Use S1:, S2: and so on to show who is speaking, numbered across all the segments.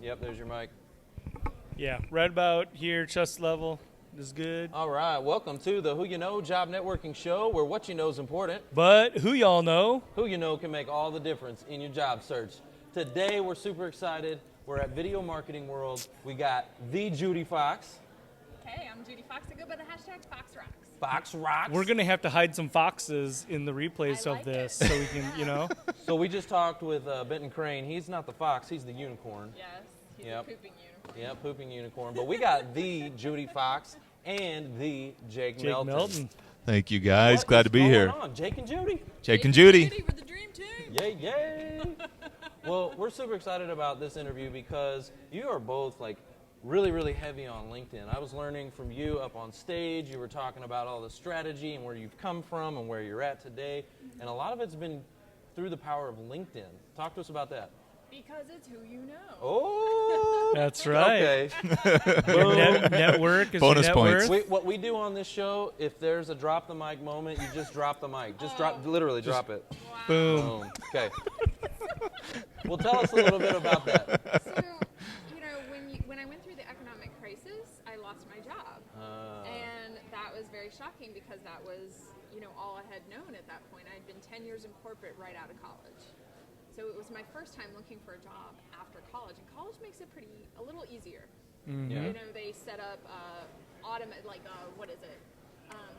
S1: Yep, there's your mic.
S2: Yeah, right about here, chest level is good.
S1: All right, welcome to the Who You Know Job Networking Show, where what you know is important.
S2: But who y'all know?
S1: Who you know can make all the difference in your job search. Today, we're super excited. We're at Video Marketing World. We got the Judi Fox.
S3: Hey, I'm Judi Fox. I go by the hashtag Fox Rocks.
S1: Fox Rocks.
S2: We're going to have to hide some foxes in the replays
S3: I like
S2: of this
S3: it.
S2: so we can, you know.
S1: So we just talked with Benton Crane. He's not the fox, he's the unicorn.
S3: Yes, he's
S1: Yep.
S3: a pooping unicorn.
S1: Yeah, pooping unicorn. But we got the Judi Fox and the Jake Melton.
S4: Thank you, guys.
S1: What
S4: Glad
S1: is
S4: to be
S1: going
S4: here.
S1: on? Jake and Judi.
S4: Jake and Judi.
S3: With the dream team.
S1: Yay, yay. Well, we're super excited about this interview because you are both like really, really heavy on LinkedIn. I was learning from you up on stage. You were talking about all the strategy and where you've come from and where you're at today. And a lot of it's been through the power of LinkedIn. Talk to us about that.
S3: Because it's who you know.
S1: Oh,
S2: That's right.
S1: okay.
S2: Your network is
S4: Bonus
S2: your net
S4: points.
S2: worth.
S1: What we do on this show, if there's a drop the mic moment, you just drop the mic. Just literally drop it.
S3: Wow.
S2: Boom.
S1: Boom. Okay. Well, tell us a little bit about that.
S3: So, when I went through the economic crisis, I lost my job. And that was very shocking because that was, all I had known at that point. I'd been 10 years in corporate right out of college. So it was my first time looking for a job after college, and college makes it a little easier.
S2: Mm-hmm.
S1: Yeah.
S3: They set up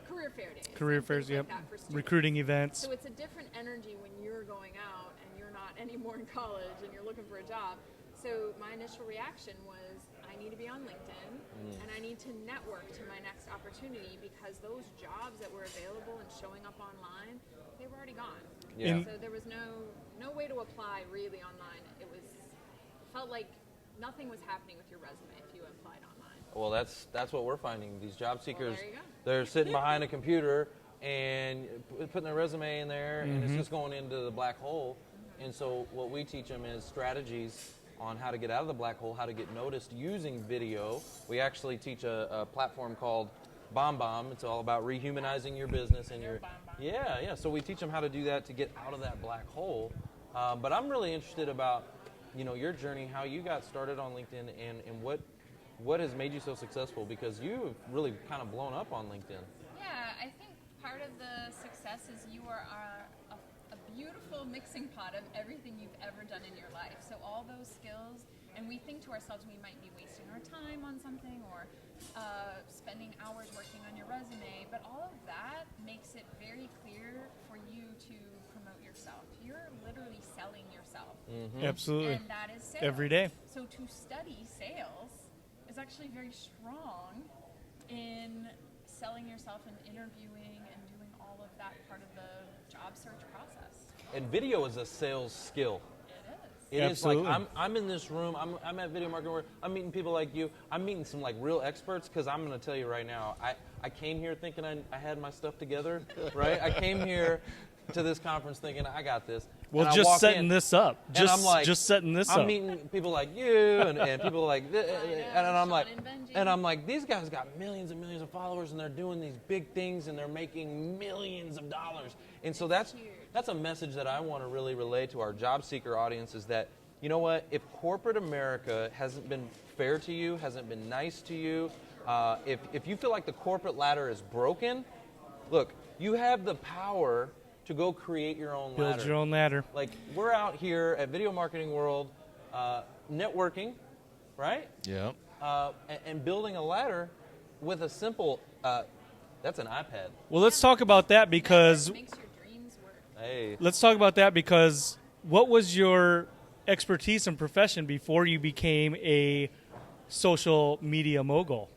S3: career fair days.
S2: Career
S3: and
S2: fairs,
S3: things
S2: yep.
S3: like that for students.
S2: Recruiting events.
S3: So it's a different energy when you're going out and you're not anymore in college and you're looking for a job. So my initial reaction was, I need to be on LinkedIn and I need to network to my next opportunity because those jobs that were available and showing up online, they were already gone.
S1: Yeah.
S3: So there was no way to apply really online. Felt like nothing was happening with your resume if you applied online.
S1: Well, that's what we're finding. These job seekers,
S3: there you go.
S1: they're sitting behind a computer and putting their resume in there, and it's just going into the black hole. And so what we teach them is strategies on how to get out of the black hole, how to get noticed using video. We actually teach a platform called BombBomb. It's all about rehumanizing your business and your yeah. So we teach them how to do that to get out of that black hole. But I'm really interested about your journey, how you got started on LinkedIn, and what has made you so successful, because you've really kind of blown up on LinkedIn.
S3: Yeah, I think part of the success is you are a beautiful mixing pot of everything you've ever done in your life. So all those skills, and we think to ourselves we might be wasting our time on something or spending hours working on your resume, but all of that makes it very clear for you to promote yourself. You're literally selling yourself.
S1: Mm-hmm.
S2: Absolutely.
S3: And that is sales.
S2: Every day.
S3: So to study sales is actually very strong in selling yourself and interviewing and doing all of that part of the job search process.
S1: And video is a sales skill.
S3: It is.
S1: It is like
S2: Absolutely.
S1: I'm in this room. I'm at Video Marketing World. I'm meeting people like you. I'm meeting some like real experts, because I'm going to tell you right now. I came here thinking I had my stuff together, right? I came here to this conference thinking I got this.
S2: Well,
S1: And I
S2: just
S1: walk
S2: setting
S1: in,
S2: this up.
S1: and I'm like,
S2: Just setting this
S1: I'm
S2: up.
S1: meeting people like you and people like this, and I'm
S3: Sean
S1: like,
S3: and Benji.
S1: and I'm like, these guys got millions and millions of followers, and they're doing these big things, and they're making millions of dollars. And so that's a message that I want to really relay to our job seeker audience, is that, you know what, if corporate America hasn't been fair to you, hasn't been nice to you, if you feel like the corporate ladder is broken, look, you have the power to go create your own ladder.
S2: Build your own ladder.
S1: Like, we're out here at Video Marketing World networking, right?
S4: Yeah.
S1: And building a ladder with a simple, that's an iPad.
S2: Well, let's talk about that because
S3: Makes your dreams work.
S1: Hey.
S2: what was your expertise and profession before you became a social media mogul?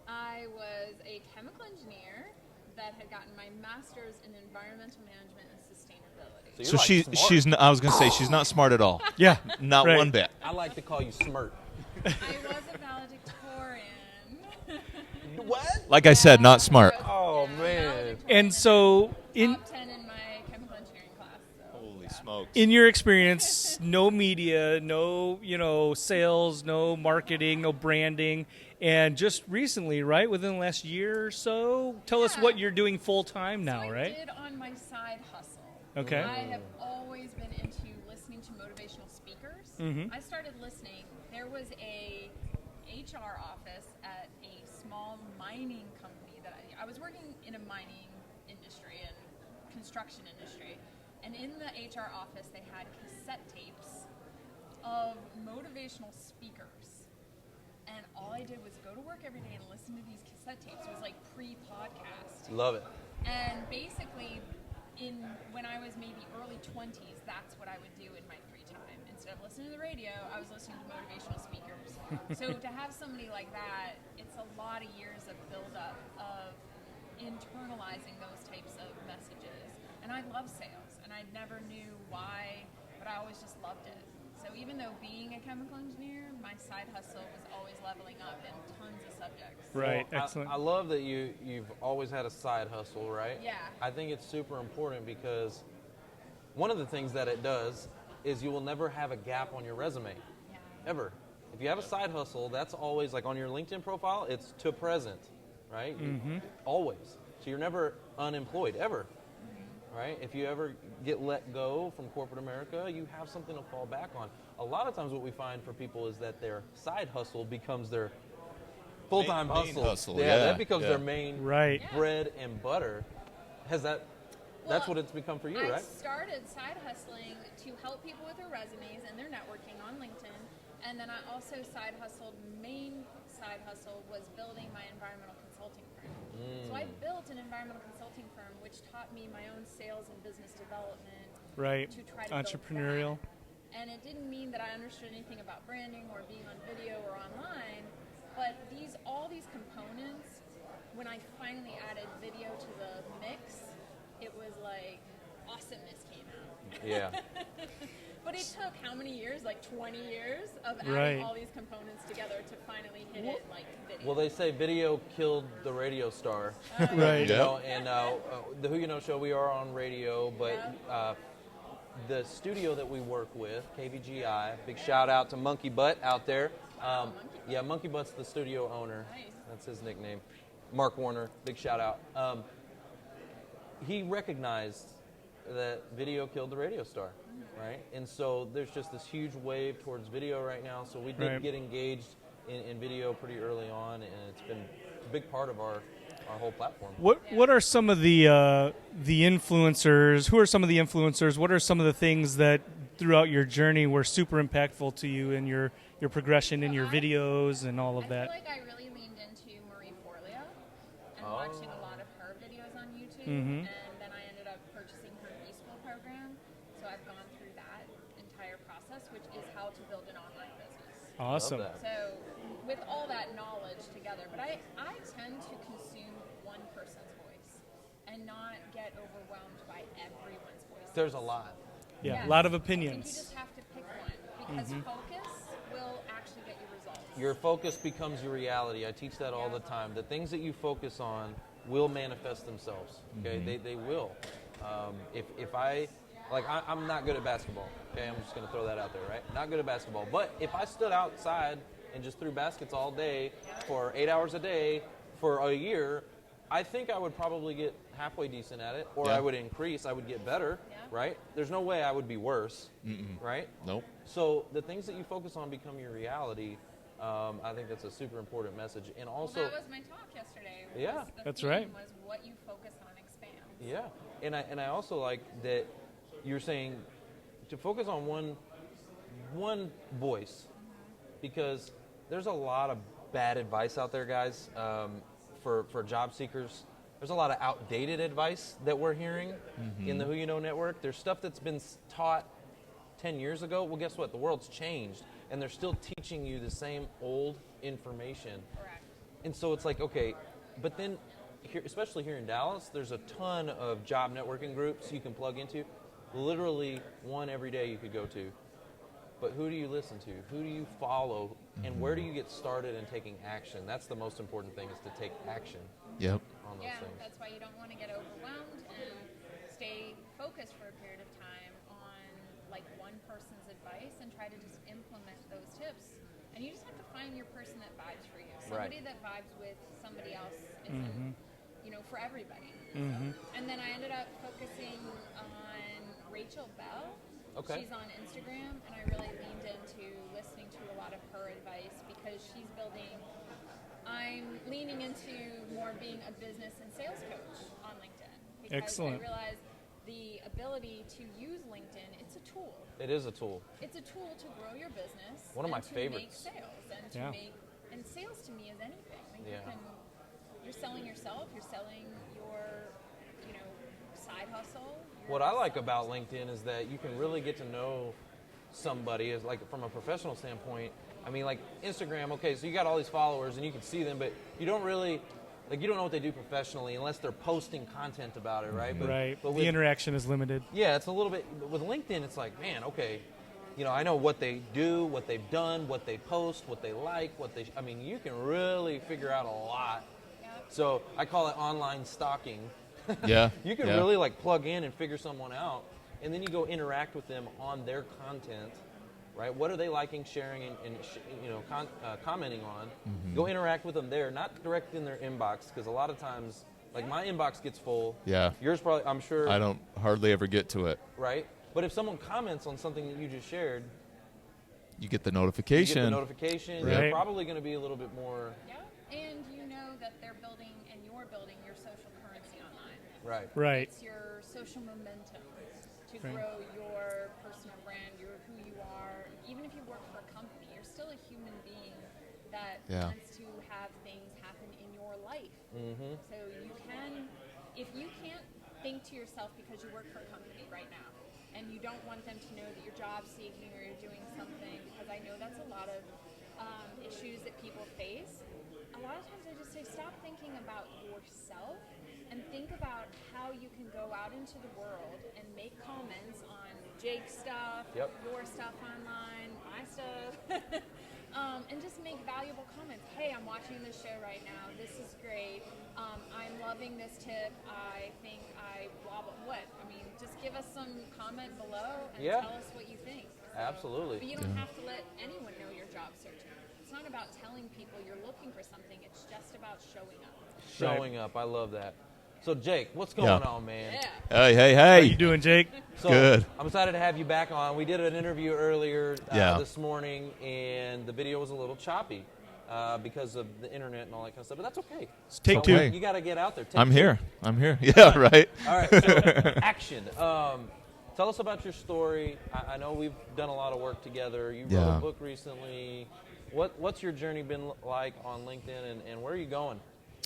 S3: I was a chemical engineer that had gotten my master's in environmental management and sustainability.
S4: So
S1: you're like smart.
S4: I was going to say, she's not smart at all.
S2: Yeah.
S4: Not
S2: right.
S4: one bit.
S1: I like to call you smirt.
S3: I was a valedictorian.
S1: What?
S4: Like I said, not smart.
S1: Oh,
S3: Yeah,
S1: man.
S3: valedictorian.
S2: And so
S3: Top 10 in my chemical engineering class. So.
S4: Holy smokes.
S2: in your experience, no media, no, sales, no marketing, no branding, and just recently, right, within the last year or so, tell us
S3: Yeah.
S2: what you're doing full time now,
S3: So I
S2: right?
S3: did on my side hustle.
S2: Okay.
S3: I have always been into listening to motivational speakers.
S2: Mhm.
S3: I started listening. There there was a HR office at a small mining company that I was working in a mining industry and construction industry, and in the HR office they had cassette tapes of motivational speakers, and all I did was go to work every day and listen to these cassette tapes. It was like pre-podcast.
S1: Love it.
S3: And basically, when I was maybe early 20s, that's what I would do in my free time. Instead of listening to the radio, I was listening to motivational speakers. So to have somebody like that, it's a lot of years of build-up of internalizing those types of messages. And I love sales, and I never knew why, but I always just loved it. So even though being a chemical engineer, my side hustle was always leveling up in tons of subjects.
S2: Right,
S1: Well,
S2: excellent.
S1: I love that you've always had a side hustle, right?
S3: Yeah.
S1: I think it's super important because one of the things that it does is you will never have a gap on your resume,
S3: Yeah.
S1: ever. If you have a side hustle, that's always like on your LinkedIn profile, it's to present, right? Always. So you're never unemployed, ever. Right? If you ever get let go from corporate America, you have something to fall back on. A lot of times what we find for people is that their side hustle becomes their full-time
S4: Main
S1: hustle.
S4: hustle,
S1: Yeah,
S4: yeah,
S1: that becomes
S4: yeah.
S1: their main
S2: Right.
S1: bread and butter. That's
S3: Well,
S1: what it's become for you,
S3: I
S1: right?
S3: started side hustling to help people with their resumes and their networking on LinkedIn. And then I also side hustled, main side hustle was building my environmental consulting firm. So I built an environmental consulting firm which taught me my own sales and business development
S2: Right.
S3: to try to
S2: Entrepreneurial.
S3: build that. And it didn't mean that I understood anything about branding or being on video or online, but all these components, when I finally added video to the mix, it was like awesomeness came out.
S1: Yeah.
S3: But it took how many years? Like 20 years of adding
S2: Right.
S3: all these components together to finally hit it like video.
S1: Well, they say video killed the radio star.
S2: Right.
S1: You know, and the Who You Know show, we are on radio, but the studio that we work with, KVGI, big shout out to Monkey Butt out there. Yeah, Monkey Butt's the studio owner.
S3: Nice.
S1: That's his nickname. Mark Warner, big shout out. He recognized that video killed the radio star, right? And so there's just this huge wave towards video right now. So we did
S2: Right.
S1: get engaged in video pretty early on, and it's been a big part of our whole platform.
S2: What are some of the influencers? Who are some of the influencers? What are some of the things that throughout your journey were super impactful to you in your progression in your videos and all of
S3: I
S2: that?
S3: feel like I really leaned into Marie Forleo and
S1: Oh.
S3: watching a lot of her videos on YouTube,
S2: Mhm.
S3: and then I ended up purchasing her B-School program. So I've gone through that entire process, which is how to build an online business.
S2: Awesome.
S1: Love that.
S3: So with all that knowledge together, but I tend to consume one person's voice and not get overwhelmed by everyone's voice.
S1: There's a lot.
S2: Yeah,
S3: Yes.
S2: a lot of
S3: I think you
S2: opinions.
S3: just have to pick one because focus will actually get you results.
S1: Your focus becomes your reality. I teach that all the time. The things that you focus on will manifest themselves. Okay, they will. If I'm not good at basketball. Okay, I'm just going to throw that out there, right? Not good at basketball. But if I stood outside and just threw baskets all day for 8 hours a day for a year, I think I would probably get halfway decent at it, or
S4: Yeah.
S1: I would increase. I would get better,
S3: Yeah.
S1: right? There's no way I would be worse, right?
S4: Nope.
S1: So the things that you focus on become your reality. I think that's a super important message. And also,
S3: Well, that was my talk yesterday.
S1: Yeah.
S3: The
S2: That's
S3: theme
S2: right.
S3: Was what you focus on expands.
S1: yeah, and I also like that you're saying to focus on one voice, because there's a lot of bad advice out there, guys, for job seekers. There's a lot of outdated advice that we're hearing in the Who You Know network. There's stuff that's been taught 10 years ago. Well, guess what? The world's changed, and they're still teaching you the same old information.
S3: Correct.
S1: And so it's like, okay, but then, here, especially here in Dallas, there's a ton of job networking groups you can plug into. Literally one every day you could go to. But who do you listen to? Who do you follow? And where do you get started in taking action? That's the most important thing, is to take action
S4: Yep.
S1: on those
S3: Yeah,
S1: things.
S3: that's why you don't want to get overwhelmed and stay focused for a period of time on like one person's advice and try to just implement those tips. And you just have to find your person that vibes for you. Somebody that vibes with somebody else isn't, for everybody. And then I ended up focusing on Rachel Bell.
S1: Okay.
S3: She's on Instagram, and I really leaned into listening to a lot of her advice because she's building. I'm leaning into more being a business and sales coach on LinkedIn because
S2: Excellent.
S3: I realize the ability to use LinkedIn. It's a tool.
S1: It is a tool.
S3: It's a tool to grow your business.
S1: One of my
S3: and to
S1: favorites.
S3: Make sales and to
S2: Yeah.
S3: make and sales to me is anything. Like
S1: Yeah.
S3: you're selling yourself. You're selling your side hustle.
S1: What I like about LinkedIn is that you can really get to know somebody as like from a professional standpoint. I mean, like Instagram, okay, so you got all these followers and you can see them, but you don't really, like you don't know what they do professionally unless they're posting content about it, right?
S2: Right.
S1: But
S2: The
S1: with,
S2: interaction is limited.
S1: yeah, it's a little bit, with LinkedIn, it's like, man, okay, I know what they do, what they've done, what they post, what they like, I mean, you can really figure out a lot.
S3: Yep.
S1: So I call it online stalking.
S4: Yeah.
S1: You can
S4: yeah.
S1: really like plug in and figure someone out, and then you go interact with them on their content, right? What are they liking, sharing, and commenting on?
S4: Mm-hmm.
S1: Go interact with them there, not direct in their inbox, because a lot of times, like my inbox gets full.
S4: Yeah.
S1: Yours probably, I'm sure.
S4: I don't hardly ever get to it.
S1: Right? But if someone comments on something that you just shared,
S4: You get the
S1: you
S4: notification.
S1: get the notification.
S2: Right.
S1: You're probably going to be a little bit more.
S3: Yeah, and you know that they're building and you're building your social currency online.
S1: Right.
S2: Right.
S3: It's your social momentum to
S2: Right.
S3: grow your personal brand, who you are. Even if you work for a company, you're still a human being that
S4: Yeah.
S3: wants to have things happen in your life.
S1: Mm-hmm.
S3: So if you can't think to yourself because you work for a company right now, and you don't want them to know that you're job seeking or you're doing something, because I know that's a lot of issues that people face. A lot of times I just say, stop thinking about yourself and think about how you can go out into the world and make comments on Jake's stuff,
S1: Yep.
S3: your stuff online, my stuff, and just make valuable comments. Hey, I'm watching this show right now. This is great. I'm loving this tip. I think I blah, blah, what? I mean, just give us some comment below and
S1: Yeah.
S3: tell us what you think.
S1: Absolutely.
S3: But you don't have to let anyone know you're job searching. It's not about telling people you're looking for something. It's just about showing up.
S1: Showing up. I love that. So, Jake, what's going
S4: Yeah.
S1: on, man?
S3: Yeah.
S4: Hey, hey,
S2: How you
S4: hey.
S2: doing, Jake?
S1: So,
S4: Good.
S1: I'm excited to have you back on. We did an interview earlier
S4: Yeah.
S1: this morning, and the video was a little choppy because of the internet and all that kind of stuff. But that's okay.
S2: Take
S4: Okay.
S2: two.
S1: You got to get out there. Take
S4: I'm
S1: two.
S4: here. I'm here. Yeah, right.
S1: All right. So, action. Tell us about your story. I know we've done a lot of work together. You wrote
S4: Yeah.
S1: a book recently. What's your journey been like on LinkedIn, and where are you going?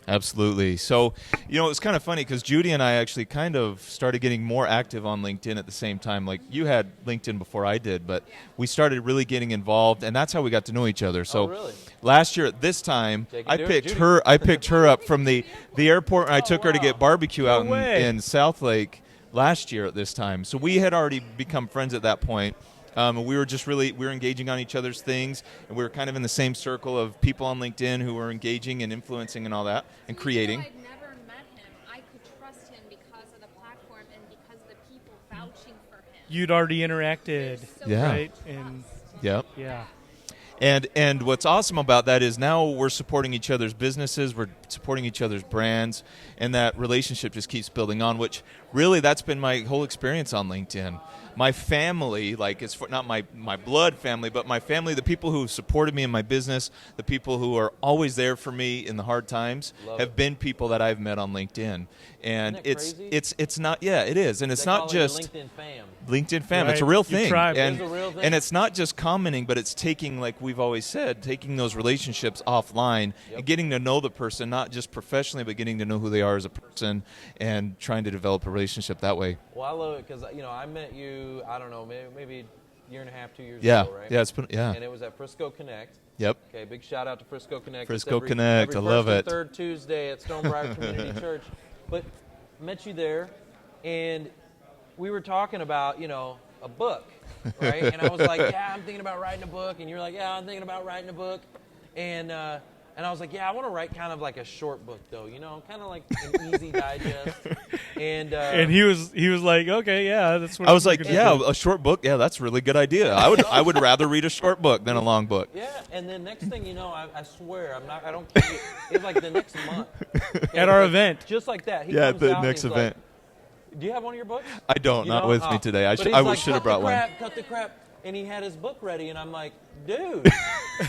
S4: Absolutely. So, it's kind of funny because Judi and I actually kind of started getting more active on LinkedIn at the same time. Like, you had LinkedIn before I did, but we started really getting involved, and that's how we got to know each other. So,
S1: Oh, really?
S4: last year at this time,
S1: Jake, you
S4: I
S1: do it,
S4: picked
S1: Judi.
S4: her. I picked her up from the airport, and I
S1: Oh,
S4: took her to
S1: wow.
S4: get barbecue out
S2: No way.
S4: in South Lake last year at this time. So we had already become friends at that point. We were just we were engaging on each other's things, and we were kind of in the same circle of people on LinkedIn who were engaging and influencing and all that, and creating.
S3: Even though I'd never met him, I could trust him because of the platform and because of the people vouching for him.
S2: You'd already interacted,
S3: There's so
S4: Yeah.
S3: much
S2: right? And
S3: trust.
S4: Yep.
S2: yeah.
S4: And what's awesome about that is now we're supporting each other's businesses, we're supporting each other's brands, and that relationship just keeps building on, which really that's been my whole experience on LinkedIn. My family, like it's not my blood family, but my family, the people who have supported me in my business, the people who are always there for me in the hard times,
S1: Love
S4: have
S1: it.
S4: been people that I've met on LinkedIn. And
S1: Isn't that crazy?
S4: it's not, yeah, it is. And it's
S1: They
S4: not
S1: call it your
S4: just
S1: LinkedIn fam.
S4: LinkedIn fam.
S2: Right.
S4: It's a real
S2: Your
S4: thing.
S2: tribe.
S4: And,
S1: It's a real thing.
S4: and it's not just commenting, but it's taking, like we've always said, taking those relationships offline
S1: Yep.
S4: and getting to know the person, not just professionally, but getting to know who they are as a person and trying to develop a relationship that way.
S1: Well, I love it because I met you. I don't know, maybe a year and a half, 2 years
S4: Yeah.
S1: ago, right?
S4: Yeah. It's been, yeah.
S1: And it was at Frisco Connect.
S4: Yep.
S1: Okay, big shout out to Frisco Connect. It's
S4: Frisco
S1: every-
S4: Connect,
S1: every
S4: I love
S1: first
S4: it.
S1: and third Tuesday at Stonebriar Community Church. But met you there, and we were talking about a book, right? And I was like, yeah, I'm thinking about writing a book, and you're like, yeah, I'm thinking about writing a book, and I was like, yeah, I want to write kind of like a short book though, kind of like an easy digest,
S2: And he was like, okay, yeah, that's what
S4: I was
S2: I'm
S4: like,
S2: gonna
S4: yeah,
S2: do.
S4: a short book. Yeah, that's a really good idea. I would rather read a short book than a long book.
S1: Yeah, and then next thing you know, I swear, I don't kid you, it was like the next month.
S2: At our event.
S1: Just like that. He
S4: Yeah,
S1: comes
S4: at the
S1: out and
S4: next
S1: he's
S4: event.
S1: Like, Do you have one of your books?
S4: I don't.
S1: You
S4: not
S1: know?
S4: with me
S1: Oh.
S4: today. I
S1: But
S4: should
S1: he's like,
S4: have brought one.
S1: Cut the crap. And he had his book ready, and I'm like, dude,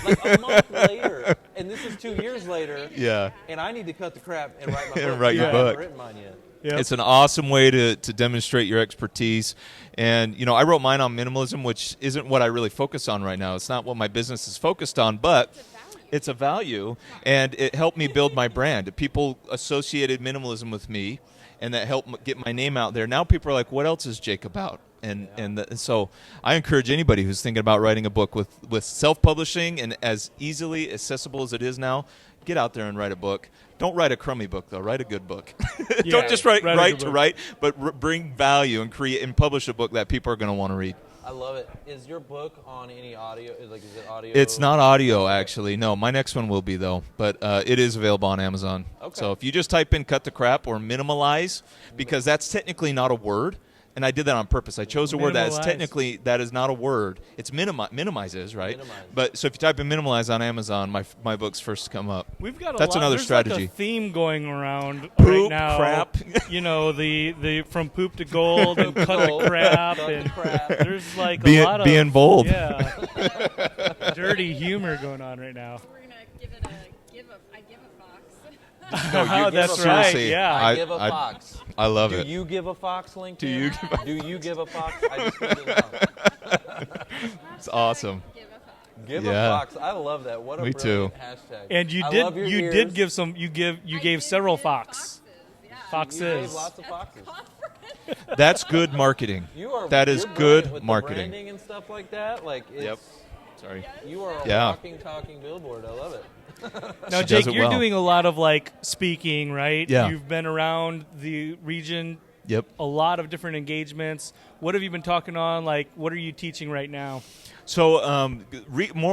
S1: like a month later, and this is 2 years later,
S4: Yeah.
S1: and I need to cut the crap and write my book.
S4: And write your
S1: I
S4: book.
S1: haven't written mine yet.
S2: Yep.
S4: It's an awesome way to demonstrate your expertise. And, you know, I wrote mine on minimalism, which isn't what I really focus on right now. It's not what my business is focused on, but it's a value, and it helped me build my brand. People associated minimalism with me, and that helped get my name out there. Now people are like, what else is Jake about? And so I encourage anybody who's thinking about writing a book with self-publishing and as easily accessible as it is now, get out there and write a book. Don't write a crummy book, though. Write a good book.
S2: Yeah,
S4: Don't just write
S2: a good book.
S4: but bring value and create and publish a book that people are going to want to read.
S1: I love it. Is your book on any audio? Like, is it audio?
S4: It's not audio, actually. No, my next one will be, though. But it is available on Amazon.
S1: Okay.
S4: So if you just type in cut the crap or minimalize, because that's technically not a word, and I did that on purpose. I chose a word that is
S2: Minimalize.
S4: that is not a word. It's minimize is, right?
S1: Minimize.
S4: But so if you type in minimalize on Amazon, my books first come up.
S2: We've got a
S4: That's
S2: lot.
S4: another
S2: There's
S4: strategy.
S2: like a theme going around right
S4: Poop,
S2: now.
S4: crap.
S2: You know, the from poop to gold and cut
S1: Gold,
S2: the crap,
S1: cut the
S2: and
S1: crap.
S2: there's like
S4: Being-
S2: a lot of
S4: being bold.
S2: Yeah, dirty humor going on right now.
S3: We're gonna give it a give a. I give a fox.
S2: Oh, that's
S1: give a
S2: right.
S4: seriously,
S2: Yeah.
S1: I give a fox.
S4: I love
S1: Do
S4: it.
S1: you give a fox, LinkedIn?
S4: Do you give a-
S1: Do you give a fox? I just need to know.
S4: It's awesome.
S3: Give a fox.
S1: Give
S4: Yeah.
S1: a fox. I love that. What a
S4: Me
S1: brilliant
S4: too.
S1: hashtag.
S2: And you
S1: I
S2: did
S1: love your
S2: you
S1: ears.
S2: did give some you
S3: I
S2: gave
S3: did
S2: several
S3: give
S2: fox
S3: foxes. Yeah.
S1: You gave
S2: foxes.
S1: lots of foxes.
S4: That's good marketing. That is
S1: you're
S4: good
S1: brilliant with
S4: marketing.
S1: The branding and stuff like that. Like, it's,
S4: Yep. Sorry.
S1: You are a
S4: Yeah.
S1: walking, talking billboard. I love it.
S2: Now,
S4: She
S2: Jake,
S4: does it
S2: you're
S4: well.
S2: doing a lot of like speaking, right?
S4: Yeah.
S2: You've been around the region,
S4: Yep.
S2: a lot of different engagements. What have you been talking on? Like, what are you teaching right now?
S4: So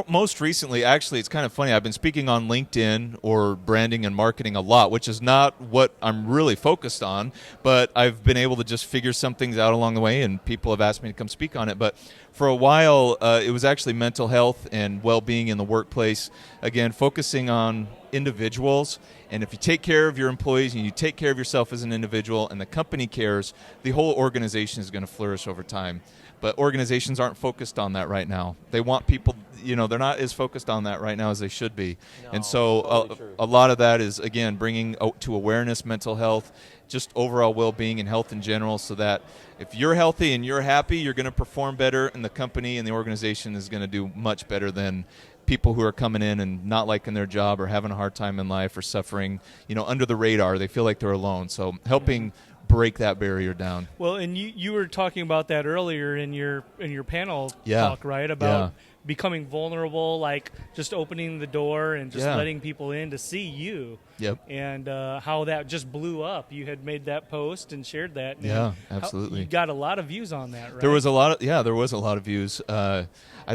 S4: most recently, actually, it's kind of funny. I've been speaking on LinkedIn or branding and marketing a lot, which is not what I'm really focused on, but I've been able to just figure some things out along the way, and people have asked me to come speak on it. But for a while, it was actually mental health and well-being in the workplace, again, focusing on individuals. And if you take care of your employees and you take care of yourself as an individual and the company cares, the whole organization is going to flourish over time. But organizations aren't focused on that right now. They want people, they're not as focused on that right now as they should be.
S1: No,
S4: and so
S1: totally true.
S4: a lot of that is, again, bringing to awareness mental health, just overall well-being and health in general, so that if you're healthy and you're happy, you're going to perform better, and the company and the organization is going to do much better than people who are coming in and not liking their job or having a hard time in life or suffering, under the radar. They feel like they're alone. So helping break that barrier down.
S2: Well, and you were talking about that earlier in your panel
S4: Yeah.
S2: talk, right? About
S4: Yeah.
S2: becoming vulnerable, like just opening the door and just
S4: Yeah.
S2: letting people in to see you.
S4: Yep.
S2: And how that just blew up. You had made that post and shared that. And
S4: Yeah,
S2: how-
S4: absolutely.
S2: you got a lot of views on that, right?
S4: There was a lot of views. I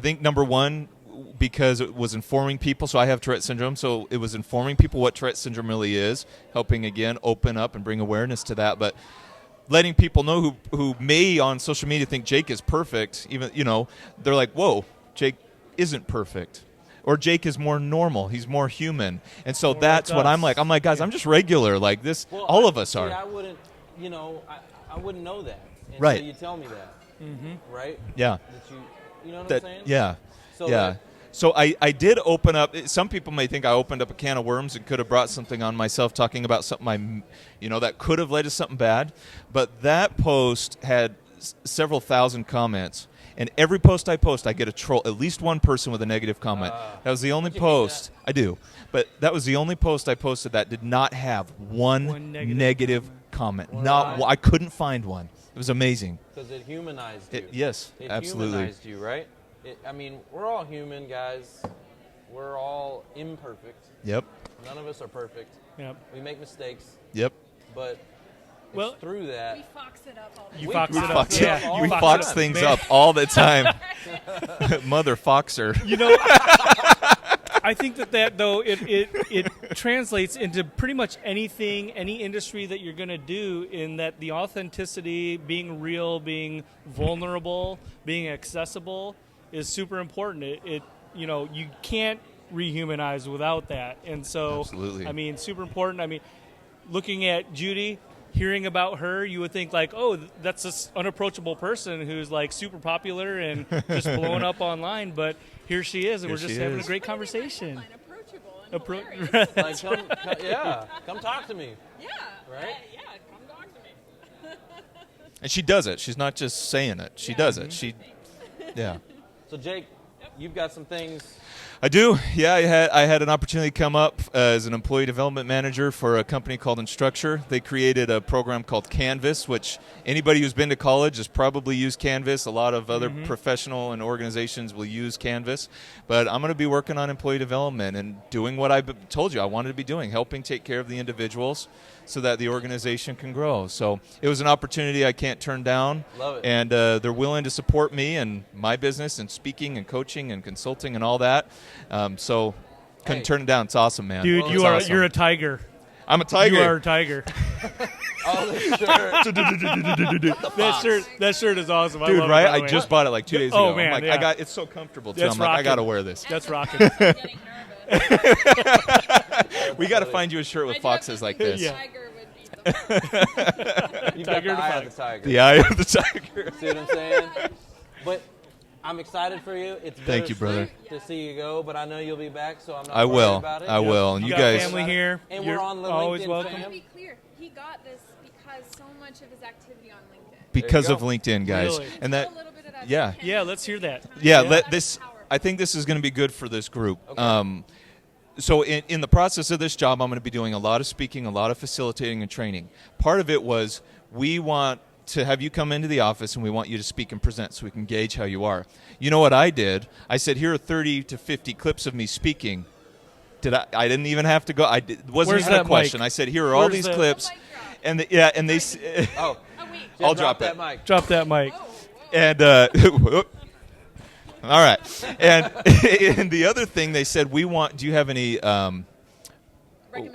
S4: think number one, because it was informing people. So I have Tourette syndrome, so it was informing people what Tourette syndrome really is, helping again open up and bring awareness to that. But letting people know who may on social media think Jake is perfect, even they're like, whoa, Jake isn't perfect. Or Jake is more normal. He's more human. And so
S2: More
S4: that's
S2: like
S4: what
S2: us.
S4: I'm like. I'm like, guys, I'm just regular. Like this,
S1: Well,
S4: all of us
S1: see,
S4: are.
S1: I wouldn't, I wouldn't know that until
S4: Right.
S1: you tell me that. Mm-hmm. Right?
S4: Yeah.
S1: That you know what
S4: That,
S1: I'm saying?
S4: yeah.
S1: So
S4: yeah.
S1: that-
S4: So I did open up. Some people may think I opened up a can of worms and could have brought something on myself, talking about something that could have led to something bad. But that post had several thousand comments, and every post I post, I get a troll, at least one person with a negative comment. That was the only
S1: Did you hate
S4: post I do, but that was the only post I posted that did not have one
S2: One negative
S4: negative comment.
S1: Right.
S4: Not I couldn't find one. It was amazing.
S1: Because it humanized you.
S4: Yes,
S1: It
S4: absolutely.
S1: humanized you, right? We're all human, guys. We're all imperfect.
S4: Yep.
S1: None of us are perfect.
S2: Yep.
S1: We make mistakes,
S4: Yep.
S1: but
S2: Well-
S1: it's through that.
S3: We fox it up all the
S2: You
S3: time.
S2: fox
S1: We
S2: it up.
S1: fox it up all
S2: you
S1: the
S2: fox
S4: Fox
S2: it up.
S4: things
S2: Man,
S4: up all the time. Mother Foxer.
S2: I think that though it translates into pretty much anything, any industry that you're going to do. In that the authenticity, being real, being vulnerable, being accessible is super important. You can't rehumanize without that, and so
S4: Absolutely.
S2: super important. Looking at Judi, hearing about her, you would think like, oh, that's this unapproachable person who's like super popular and just blowing up online. But here she is, and
S4: Here
S2: we're just
S4: she
S2: having
S4: is.
S2: a great conversation.
S3: Approachable and hilarious.
S1: Like, come talk to me.
S3: Yeah.
S1: Right?
S3: Yeah, come talk to me.
S4: And she does it. She's not just saying it. She does it. Yeah.
S1: So Jake, you've got some things.
S4: I do. Yeah, I had an opportunity to come up as an employee development manager for a company called Instructure. They created a program called Canvas, which anybody who's been to college has probably used Canvas. A lot of other professional and organizations will use Canvas. But I'm going to be working on employee development and doing what I told you I wanted to be doing, helping take care of the individuals so that the organization can grow. So it was an opportunity I can't turn down.
S1: Love it.
S4: And they're willing to support me and my business and speaking and coaching and consulting and all that. So couldn't turn it down. It's awesome, man.
S2: Dude,
S4: It's awesome.
S2: you're a tiger.
S4: I'm a tiger.
S2: You are a tiger.
S1: Oh, this shirt.
S2: That shirt is awesome. I
S4: Dude,
S2: love it,
S4: right?
S2: by the
S4: I
S2: way.
S4: just bought it like 2 days
S2: Oh,
S4: ago.
S2: man,
S4: I'm like,
S2: yeah.
S4: it's so comfortable too.
S2: That's
S4: I'm like, I got to
S2: rocking.
S4: wear this.
S2: That's rocking.
S3: I'm getting nervous.
S4: We got to find you a shirt with foxes like this.
S2: Yeah.
S3: Tiger would be the
S1: You've got
S2: Tiger
S1: the
S2: to
S1: eye
S2: fox.
S1: of the tiger.
S4: The eye of the tiger.
S1: See what I'm saying? But I'm excited for you. It's
S4: Thank you, brother.
S1: bittersweet to see you go, but I know you'll be back, so I'm not
S4: I
S1: worried
S4: will.
S1: about it.
S4: I will. And
S2: You
S4: you
S2: got
S4: guys.
S2: family here.
S1: And
S2: You're
S1: we're on the
S2: always
S1: LinkedIn
S2: welcome.
S1: fam.
S3: To be clear, he got this because so much of his activity on LinkedIn.
S4: Because
S1: There
S4: of
S1: you go.
S4: LinkedIn, guys.
S2: Really?
S4: And that.
S3: A little bit of that
S4: Yeah.
S2: Yeah, let's hear that.
S4: Yeah,
S2: Yeah.
S4: let this. I think this is going to be good for this group.
S1: Okay.
S4: So in the process of this job, I'm going to be doing a lot of speaking, a lot of facilitating and training. Part of it was we want to have you come into the office and we want you to speak and present so we can gauge how you are. You know what I did? I said, here are 30 to 50 clips of me speaking. I didn't even have to go. Wasn't
S2: Where's
S4: even a
S2: that
S4: question.
S2: mic?
S4: I said, here are all
S2: Where's
S4: these
S2: the-
S4: clips.
S3: Mic drop.
S4: And and they
S1: Oh,
S3: Oh, wait.
S4: I'll
S1: drop
S4: drop
S1: that
S4: it.
S1: mic.
S2: Drop that mic.
S4: And all right. And and the other thing they said, do you have any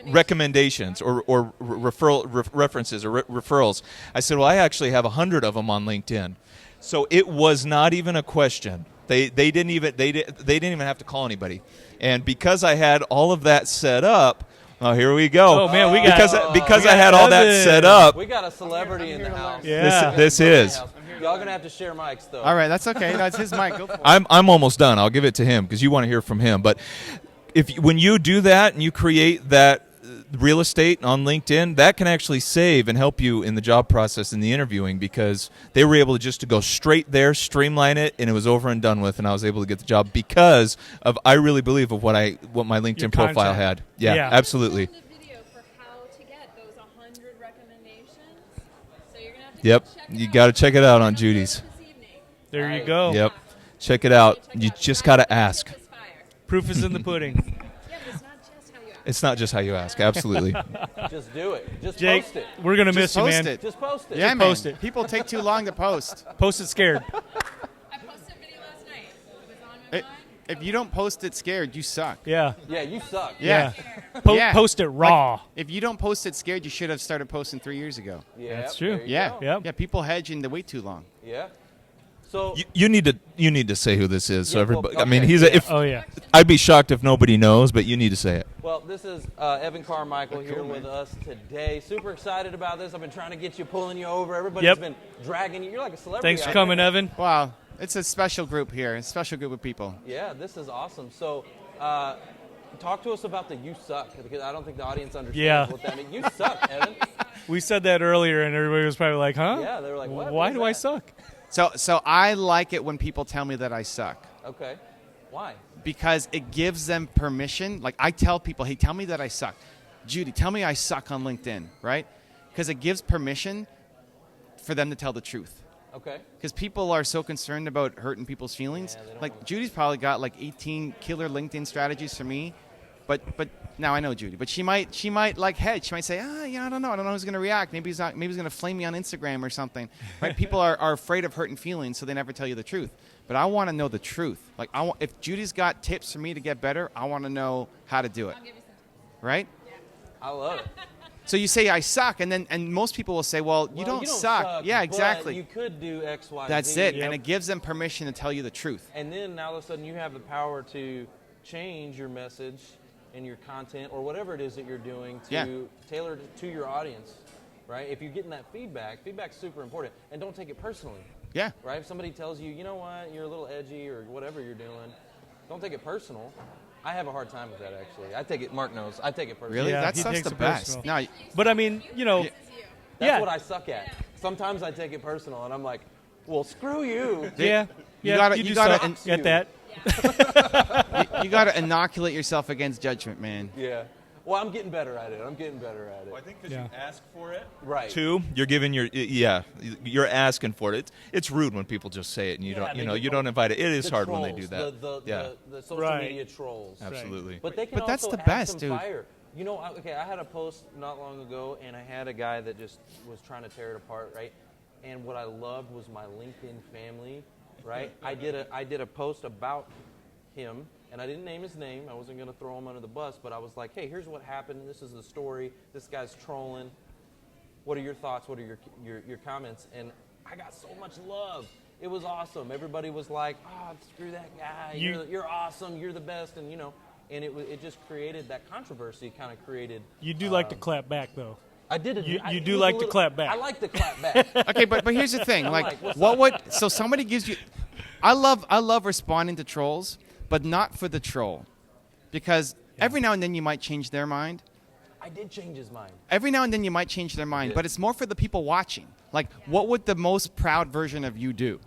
S4: recommendations or references or referrals? I said, well, I actually have 100 of them on LinkedIn. So it was not even a question. They didn't even have to call anybody. And because I had all of that set up, oh, here we go.
S2: Oh, man, we got
S4: because
S2: we
S4: I
S2: got
S4: had all that
S2: Evan.
S4: set up.
S1: We got a celebrity in the house.
S2: Yeah.
S4: This is.
S1: Y'all gonna have to share mics though.
S5: All right, that's okay. That's his mic. Go for it.
S4: I'm almost done. I'll give it to him because you want to hear from him. But when you do that and you create that real estate on LinkedIn, that can actually save and help you in the job process in the interviewing because they were able to go straight there, streamline it, and it was over and done with, and I was able to get the job because of I really believe of what my LinkedIn
S2: Your
S4: profile
S2: content.
S4: had. Yeah, absolutely.
S3: Filmed a video for how to get those 100 recommendations. So you're gonna have to
S4: Yep,
S3: check it
S4: you
S3: out.
S4: got to check it out on
S3: We're gonna do it
S4: Judy's.
S3: this evening.
S2: There you
S1: Right.
S2: go.
S4: Yep, check it out.
S3: Check it
S4: You
S3: out.
S4: just
S3: Not
S4: got to
S3: just
S4: ask.
S3: as fire.
S2: Proof is in the pudding.
S3: Yeah, but it's not just how you act.
S4: It's not just how you ask. Absolutely.
S1: Just do it. Just
S2: Jake,
S1: post it.
S2: we're going to miss
S5: Just
S2: you,
S5: post
S2: man.
S5: it.
S1: Just post it.
S5: Yeah, man.
S2: post it.
S5: People take too long to post.
S2: Post it scared.
S3: I posted a video last night. It was on my
S5: It-
S3: mind.
S5: If you don't post it scared, you suck.
S2: Yeah.
S1: Yeah, you suck.
S5: Yeah. Yeah.
S2: Post it raw.
S5: If you don't post it scared, you should have started posting 3 years ago.
S1: Yeah,
S2: That's true.
S1: there you
S5: Yeah.
S1: go.
S2: Yep.
S5: Yeah, people hedge and they wait too long.
S1: Yeah. So
S4: you need to say who this is. So
S1: Yeah, well,
S4: everybody. I mean,
S1: okay,
S4: he's
S1: yeah.
S4: if
S2: Oh, yeah.
S4: I'd be shocked if nobody knows, but you need to say it.
S1: Well, this is Evan Carmichael here with us today. Super excited about this. I've been trying to get you, pulling you over. Everybody's
S2: Yep.
S1: been dragging you. You're like a celebrity.
S2: Thanks for
S1: out
S2: coming,
S1: here.
S2: Evan.
S5: Wow, it's a special group here. A special group of people.
S1: Yeah, this is awesome. So, talk to us about the "you suck" because I don't think the audience understands
S2: Yeah.
S1: what that means. You suck, Evan.
S2: We said that earlier, and everybody was probably like, huh?
S1: Yeah, they were like, "What?
S2: Why
S1: What is
S2: do I
S1: that?"
S2: suck?
S5: So I like it when people tell me that I suck
S1: Okay. Why?
S5: because it gives them permission. Like I tell people, hey, tell me that I suck. Judy, tell me I suck on LinkedIn, right? Because it gives permission for them to tell the truth.
S1: Okay.
S5: Because people are so concerned about hurting people's feelings.
S1: Yeah, they don't
S5: Like
S1: want-
S5: Judy's probably got like 18 killer LinkedIn strategies for me, but now I know Judy. But she might like hedge. She might say, I don't know who's gonna react. Maybe he's gonna flame me on Instagram or something. Right? People are afraid of hurting feelings, so they never tell you the truth. But I want to know the truth. Like if Judy's got tips for me to get better, I want to know how to do it.
S3: I'll give you some.
S5: Right?
S1: I love it.
S5: So you say I suck, and most people will say, well, you
S1: Well,
S5: don't suck. Yeah,
S1: but
S5: exactly.
S1: You could do X, Y,
S5: That's
S1: Z.
S5: it,
S2: Yep.
S5: and it gives them permission to tell you the truth.
S1: And then now all of a sudden you have the power to change your message and your content or whatever it is that you're doing to
S5: Yeah.
S1: tailor it to your audience. right? If you're getting that feedback's super important, and don't take it personally,
S5: Yeah.
S1: right? If somebody tells you, you know what, you're a little edgy or whatever you're doing, don't take it personal. I have a hard time with that, actually. Mark knows, I take it personally.
S5: Really?
S2: Yeah,
S5: That's
S2: he
S5: the
S2: takes it
S5: best.
S2: personal.
S5: No,
S2: But I mean,
S1: That's
S2: yeah.
S1: what I suck at. Sometimes I take it personal, and I'm like, well, screw you.
S2: Yeah.
S5: You gotta-
S2: do
S5: you gotta-
S2: suck
S1: and-
S2: at that.
S5: you got to inoculate yourself against judgment, man.
S1: Yeah. Well, I'm getting better at it.
S4: I think because
S2: Yeah.
S4: you ask for it.
S1: Right.
S4: Two, you're giving you're asking for it. It's rude when people just say it and you don't invite it. It is hard when they do that.
S1: The social
S2: Right.
S1: media trolls.
S4: Absolutely.
S1: But they can
S5: But that's
S1: also
S5: the
S1: add
S5: best,
S1: some
S5: dude.
S1: fire. You know, I had a post not long ago, and I had a guy that just was trying to tear it apart, right? And what I loved was my LinkedIn family, right? I did a post about him, and I didn't name his name. I wasn't going to throw him under the bus, but I was like, hey, here's what happened. This is the story. This guy's trolling. What are your thoughts? What are your comments? And I got so much love. It was awesome. Everybody was like, oh, screw that guy. You're awesome. You're the best. And, and it just created that controversy, kind of created.
S2: You do like to clap back, though.
S1: I did it.
S2: You do like to clap back.
S1: I like to clap back.
S5: Okay, but here's the thing.
S1: like, what's
S5: what would so somebody gives you? I love responding to trolls, but not for the troll, because every now and then you might change their mind.
S1: I did change his mind.
S5: Every now and then you might change their mind,
S1: Yeah.
S5: but it's more for the people watching. Like, what would the most proud version of you do?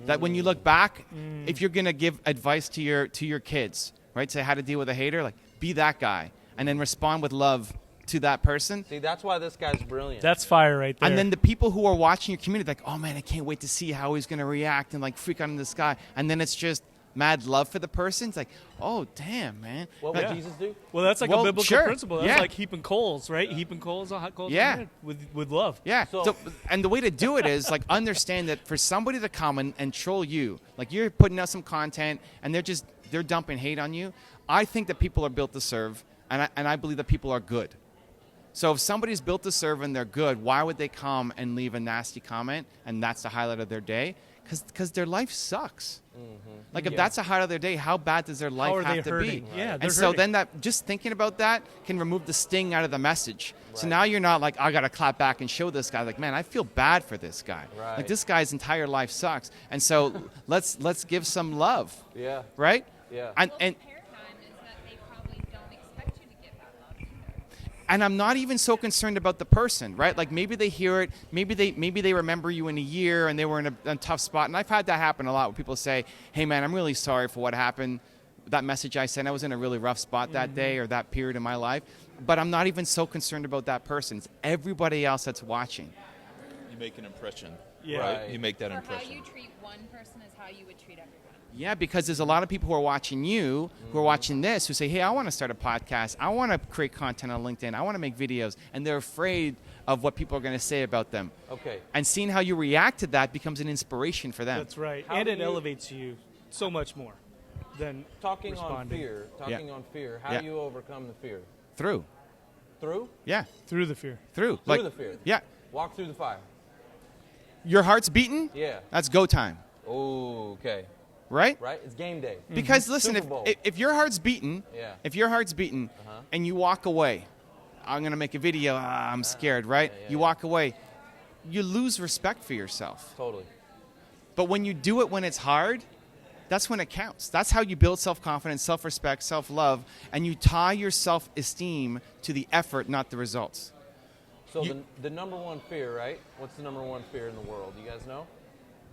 S5: That when you look back, if you're gonna give advice to your kids, right? Say how to deal with a hater, like be that guy, and then respond with love to that person.
S1: See, that's why this guy's brilliant.
S2: That's fire right there.
S5: And then the people who are watching your community, like, oh man, I can't wait to see how he's gonna react and like freak out in the sky. And then it's just mad love for the person. It's like, oh damn, man.
S1: what
S5: Like,
S1: would Jesus do?
S2: well, that's like
S5: Well,
S2: a biblical
S5: sure.
S2: principle. That's
S5: Yeah.
S2: like heaping coals, right? Heaping coals on hot coals.
S5: Yeah.
S2: on the head with love.
S5: Yeah.
S1: So-
S5: So, and the way to do it is like understand that for somebody to come and troll you, like you're putting out some content and they're dumping hate on you. I think that people are built to serve, and I believe that people are good. So if somebody's built to serve and they're good, why would they come and leave a nasty comment and that's the highlight of their day? Because their life sucks. Like if
S2: Yeah.
S5: that's a highlight of their day, how bad does their life
S2: How are
S5: have
S2: they
S5: to
S2: hurting?
S5: be?
S2: Yeah, they're
S5: and so
S2: hurting.
S5: then that just thinking about that can remove the sting out of the message. So
S1: Right.
S5: now you're not like, I gotta clap back and show this guy. Like, man, I feel bad for this guy.
S1: Right.
S5: Like this guy's entire life sucks. And so let's give some love,
S1: Yeah.
S5: right?
S1: Yeah.
S5: And
S3: Well,
S5: and
S3: paradigm is that they probably don't expect you to give that love either.
S5: and I'm not even so concerned about the person, right? Like maybe they hear it, maybe they remember you in a year and they were in a tough spot. And I've had that happen a lot where people say, hey man, I'm really sorry for what happened. That message I sent, I was in a really rough spot that day or that period in my life. But I'm not even so concerned about that person. It's everybody else that's watching.
S4: You make an impression.
S2: Yeah.
S4: Right? You make that
S3: Or how
S4: impression.
S3: you treat one person is how you would treat everyone.
S5: Yeah, because there's a lot of people who are watching you, who are watching this, who say, hey, I want to start a podcast. I want to create content on LinkedIn. I want to make videos. And they're afraid of what people are going to say about them.
S1: Okay.
S5: And seeing how you react to that becomes an inspiration for them.
S2: That's right.
S1: How
S2: And
S1: do
S2: it
S1: you-
S2: elevates you so much more than
S1: Talking
S2: responding.
S1: on fear. How
S5: Yeah.
S1: do you overcome the fear?
S5: Through.
S1: Through?
S5: Yeah.
S2: Through the fear.
S5: Through.
S1: Through the fear.
S5: Yeah.
S1: Walk through the fire.
S5: Your heart's beating?
S1: Yeah.
S5: That's go time.
S1: Oh, okay.
S5: Right?
S1: Right? It's game day.
S5: Because listen,
S1: Super Bowl.
S5: if your heart's beating,
S1: Yeah.
S5: if your heart's beating and you walk away, I'm going to make a video, I'm scared, right?
S1: yeah,
S5: You
S1: yeah.
S5: walk away, you lose respect for yourself.
S1: Totally.
S5: But when you do it when it's hard, that's when it counts. That's how you build self-confidence, self-respect, self-love, and you tie your self-esteem to the effort, not the results.
S1: So
S5: You-
S1: the number one fear, right? What's the number one fear in the world? You guys know?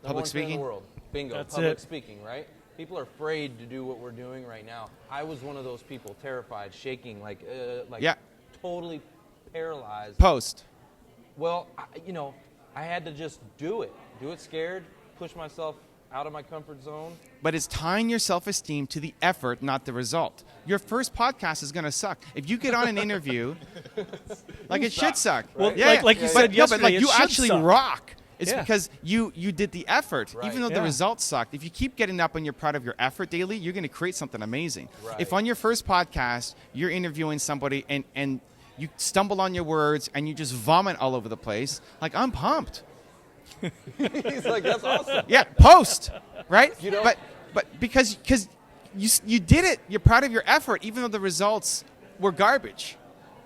S1: Number
S5: Public
S1: one fear in
S5: speaking?
S1: the world. Bingo.
S2: That's
S1: Public
S2: it.
S1: speaking, right? People are afraid to do what we're doing right now. I was one of those people, terrified, shaking, like
S5: Yeah.
S1: totally paralyzed.
S5: Post.
S1: Well, I had to just do it. Do it scared, push myself out of my comfort zone.
S5: But it's tying your self-esteem to the effort, not the result. Your first podcast is going to suck. If you get on an interview, like it should suck.
S1: Well,
S2: Well,
S5: yeah,
S2: like you
S5: but,
S2: said
S5: no,
S2: yesterday,
S5: but like
S2: it
S5: you
S2: should
S5: actually
S2: suck.
S5: rock. It's
S2: Yeah.
S5: because you did the effort,
S1: Right.
S5: even though the
S2: Yeah.
S5: results sucked. If you keep getting up and you're proud of your effort daily, you're going to create something amazing.
S1: Right.
S5: If on your first podcast you're interviewing somebody and you stumble on your words and you just vomit all over the place, like I'm pumped.
S1: He's like, that's awesome.
S5: Yeah, post, right?
S1: You know-
S5: but because you did it, you're proud of your effort, even though the results were garbage,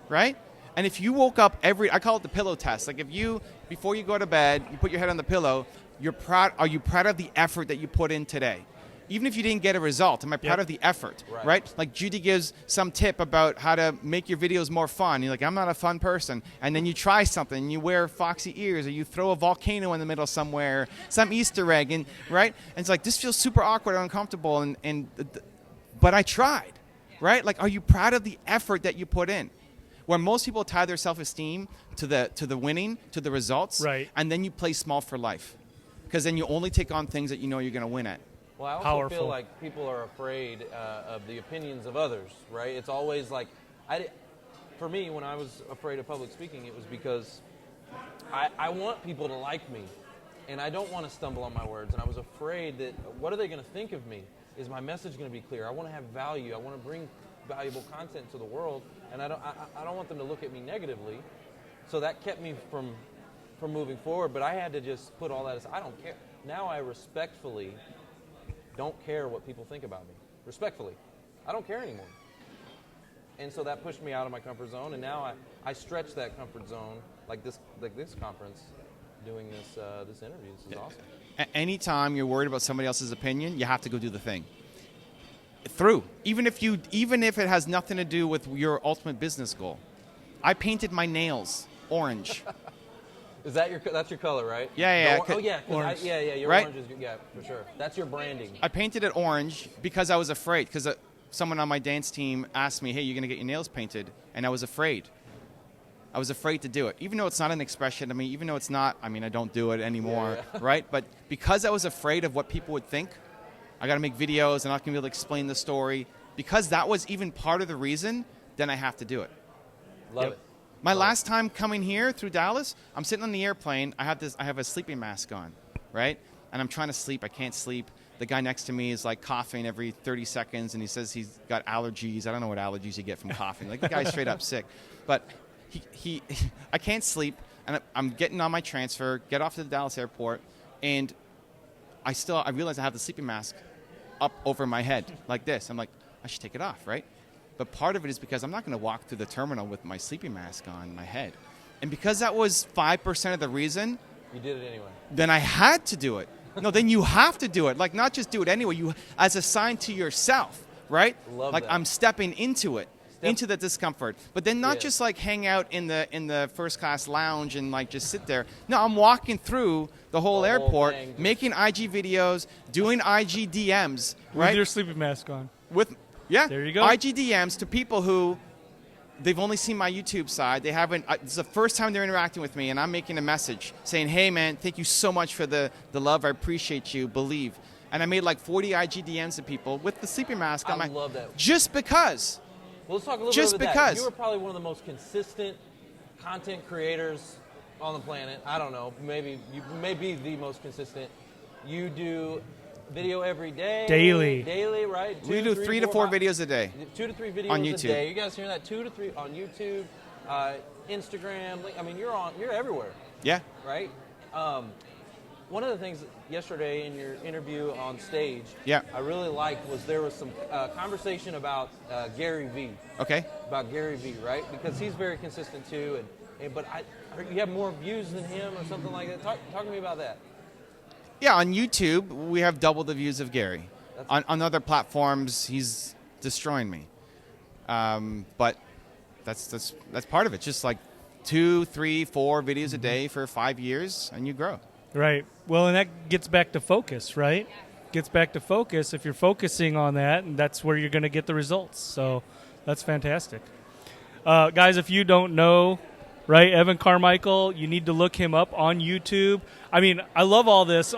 S5: right? And if you woke up I call it the pillow test. Like if you, before you go to bed, you put your head on the pillow, are you proud of the effort that you put in today? Even if you didn't get a result, am I proud of the effort, right? Like Judi gives some tip about how to make your videos more fun. You're like, I'm not a fun person. And then you try something, and you wear foxy ears, or you throw a volcano in the middle somewhere, some Easter egg, and right? And it's like, this feels super awkward and uncomfortable, but I tried, right? Like, are you proud of the effort that you put in? Where most people tie their self-esteem to the winning, to the results,
S2: right?
S5: And then you play small for life, because then you only take on things that you know you're going to win at.
S1: Well, I also
S2: Powerful.
S1: feel like people are afraid of the opinions of others, right? It's always like, for me, when I was afraid of public speaking, it was because I want people to like me, and I don't want to stumble on my words, and I was afraid that, what are they going to think of me? Is my message going to be clear? I want to have value. I want to bring valuable content to the world, and I don't want them to look at me negatively. So that kept me from moving forward, but I had to just put all that aside. I don't care. Now I respectfully don't care what people think about me. Respectfully. I don't care anymore. And so that pushed me out of my comfort zone, and now I stretch that comfort zone like this conference, doing this interview. This is awesome.
S5: Anytime you're worried about somebody else's opinion, you have to go do the thing. Even if it has nothing to do with your ultimate business goal. I painted my nails orange.
S1: Is that's your color, right?
S5: Yeah.
S1: Orange. Your
S5: right?
S1: orange is, for sure. That's your branding.
S5: I painted it orange because I was afraid, because someone on my dance team asked me, hey, you're going to get your nails painted, and I was afraid. I was afraid to do it, even though it's not an expression. I mean, even though it's not, I don't do it anymore, right? But because I was afraid of what people would think, I got to make videos, and I'm not going to be able to explain the story. Because that was even part of the reason, then I have to do it.
S1: Love it.
S5: My last time coming here through Dallas, I'm sitting on the airplane. I have a sleeping mask on, right? And I'm trying to sleep. I can't sleep. The guy next to me is like coughing every 30 seconds, and he says he's got allergies. I don't know what allergies you get from coughing. Like, the guy's straight up sick. But I can't sleep, and I'm getting on my transfer, get off to the Dallas airport, and I realize I have the sleeping mask up over my head like this. I'm like, I should take it off, right? But part of it is because I'm not going to walk through the terminal with my sleeping mask on my head. And because that was 5% of the reason,
S1: you did it anyway.
S5: Then I had to do it. No, then you have to do it. Like, not just do it anyway. You, as a sign to yourself, right?
S1: Love
S5: like
S1: that.
S5: I'm stepping into it, into the discomfort. But then not just like hang out in the first class lounge and like just sit there. No, I'm walking through the whole airport, making IG videos, doing IG DMs, right?
S2: With your sleeping mask on.
S5: There
S2: you go.
S5: IG DMs to people who they've only seen my YouTube side. They haven't. It's the first time they're interacting with me, and I'm making a message saying, "Hey, man, thank you so much for the love. I appreciate you. Believe." And I made like 40 IG DMs to people with the sleeping mask on.
S1: I love that.
S5: Just because.
S1: Well, let's talk a little
S5: just
S1: bit about
S5: because.
S1: that. You are probably one of the most consistent content creators on the planet. I don't know. Maybe you may be the most consistent. You do video every day. Daily, right?
S5: We do 3 to 4 videos a day.
S1: 2 to 3 videos
S5: on YouTube.
S1: a day. You guys hearing that? 2 to 3 on YouTube, Instagram. I mean, you're everywhere.
S5: Yeah.
S1: Right. One of the things yesterday in your interview on stage, I really liked was there was some conversation about Gary Vee.
S5: Okay.
S1: About Gary Vee, right? Because he's very consistent too, but you have more views than him or something like that. Talk to me about that.
S5: Yeah, on YouTube, we have double the views of Gary. On other platforms, he's destroying me. But that's part of it. Just like 2, 3, 4 videos a day for 5 years, and you grow.
S2: Right. Well, and that gets back to focus, right? Gets back to focus. If you're focusing on that, and that's where you're going to get the results. So that's fantastic. Guys, if you don't know, right, Evan Carmichael, you need to look him up on YouTube. I mean, I love all this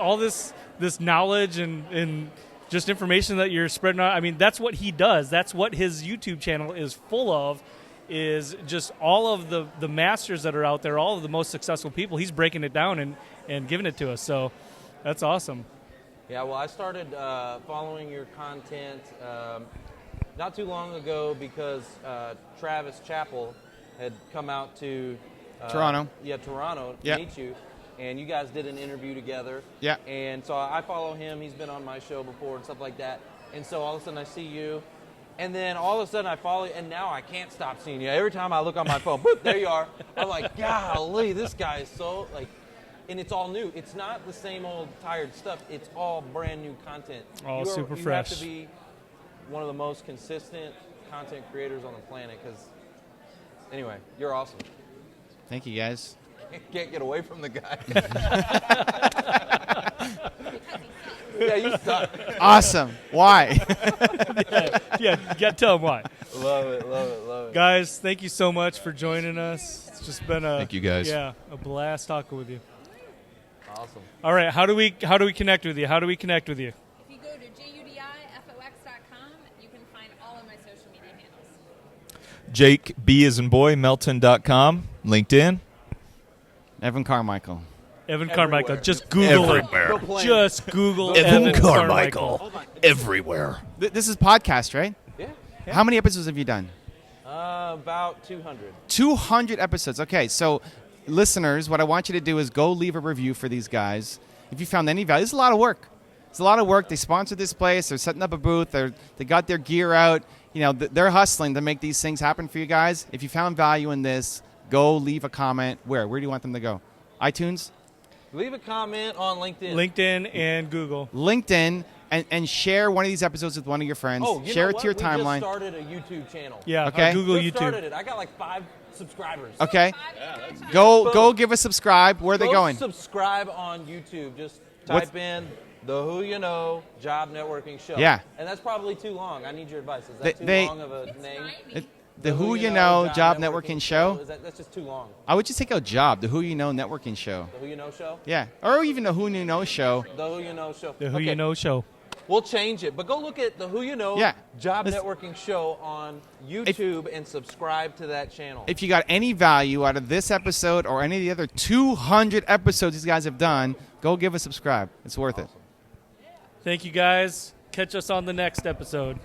S2: knowledge and just information that you're spreading out. I mean, that's what he does. That's what his YouTube channel is full of, is just all of the masters that are out there, all of the most successful people. He's breaking it down and giving it to us. So that's awesome.
S1: Yeah, well, I started following your content not too long ago because Travis Chappell had come out to
S5: Toronto.
S1: Yeah, Toronto to meet you. And you guys did an interview together.
S5: Yeah.
S1: And so I follow him. He's been on my show before and stuff like that. And so all of a sudden I see you, And then all of a sudden I follow you, and now I can't stop seeing you. Every time I look on my phone, boop, there you are. I'm like, golly, this guy is so, like, and it's all new. It's not the same old tired stuff. It's all brand new content.
S2: All super
S1: you
S2: fresh.
S1: have to be one of the most consistent content creators on the planet because, anyway, you're awesome.
S5: Thank you, guys.
S1: Can't get away from the guy. Yeah, you suck.
S5: Awesome. Why?
S2: Yeah, tell them why.
S1: Love it.
S2: Guys, thank you so much for joining us. It's just been
S4: Thank you, guys.
S2: a blast talking with you.
S1: Awesome.
S2: All right, how do we connect with you? How do we connect with you?
S3: If you go to judifox.com, you can find all of my social media handles.
S4: Jake, B as in boy, Melton.com, LinkedIn.
S5: Evan Carmichael.
S2: Evan
S1: Everywhere.
S2: Carmichael. Just Google
S4: Everywhere.
S2: it. Just Google
S4: Evan
S2: Evan
S4: Carmichael. Everywhere.
S5: This is podcast, right?
S1: Yeah.
S5: How many episodes have you done?
S1: About 200.
S5: 200 episodes. Okay, so listeners, what I want you to do is go leave a review for these guys. If you found any value, this is a lot of work. It's a lot of work. They sponsored this place. They're setting up a booth. They got their gear out. You know, they're hustling to make these things happen for you guys. If you found value in this, go leave a comment. Where do you want them to go? iTunes?
S1: Leave a comment on LinkedIn.
S2: LinkedIn and Google.
S5: LinkedIn, and share one of these episodes with one of your friends.
S1: Oh, you
S5: share
S1: know
S5: it
S1: what?
S5: to your
S1: We
S5: timeline.
S1: just started a YouTube channel.
S2: Yeah,
S5: Okay.
S2: Google
S1: Just
S2: YouTube.
S1: started it. I got like 5 subscribers.
S5: Okay.
S3: Yeah,
S5: Go give a subscribe. Where are they
S1: Go
S5: going?
S1: subscribe on YouTube. Just
S5: What's-
S1: type in the Who You Know Job Networking Show.
S5: Yeah.
S1: And that's probably too long. I need your advice. Is
S5: They-
S1: that too
S5: they-
S1: long of a name?
S5: The Who You Know Job Networking Show.
S1: That's just too long.
S5: I would just take out job. The Who You Know Networking Show.
S1: The Who You Know Show?
S5: Yeah. Or even the Who You Know Show.
S1: The Who You Know Show.
S2: The Who
S1: Okay,
S2: You Know Show.
S1: We'll change it. But go look at the Who You Know
S5: Yeah.
S1: Job
S5: Listen-
S1: Networking Show on YouTube and subscribe to that channel.
S5: If you got any value out of this episode or any of the other 200 episodes these guys have done, go give a subscribe. It's worth it.
S2: Thank you, guys. Catch us on the next episode.